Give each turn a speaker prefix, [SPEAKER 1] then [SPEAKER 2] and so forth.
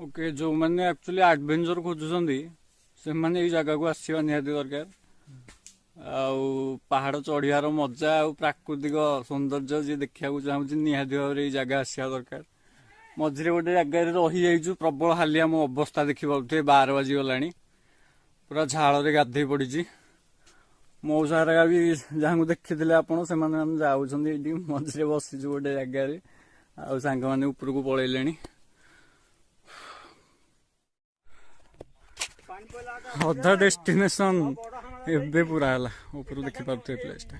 [SPEAKER 1] Okay जो मैंने actually adventure खोजुଛନ୍ତି ସେମାନେ ଏଇ ଜାଗାକୁ ଆସିବା ନିହାତି ଦରକାର। ଆଉ ପାହାଡ଼ ଚଢ଼ିବାର ମଜା ଆଉ ପ୍ରାକୃତିକ ସୌନ୍ଦର୍ଯ୍ୟ ଯିଏ ଦେଖିବାକୁ ଚାହୁଁଛି ନିହାତି ଭାବରେ ଏଇ ଜାଗା ଆସିବା ଦରକାର। ମଝିରେ ଗୋଟେ ଜାଗାରେ ରହିଯାଇଛୁ, ପ୍ରବଳ ହାଲିଆ, ମୋ ଅବସ୍ଥା ଦେଖିପାରୁଥିବେ, 12 ବାଜିଗଲାଣି, ପୁରା ଝାଳରେ ଗାଧେଇ ପଡ଼ିଛି। ମଉସା ହେରିକା ବି ଯାହାଙ୍କୁ ଦେଖିଥିଲେ ଆପଣ, ସେମାନେ ଆମେ ଯାଉଛନ୍ତି ଏଇଠି, ମଝିରେ ବସିଛୁ ଗୋଟେ ଜାଗାରେ, ଆଉ ସାଙ୍ଗମାନେ ଉପରକୁ ପଳେଇଲେଣି। ଅଧା ଡେଷ୍ଟିନେସନ ଏବେ ପୁରା ହେଲା, ଉପରୁ ଦେଖିପାରୁଥିବେ ପ୍ଲେସଟା।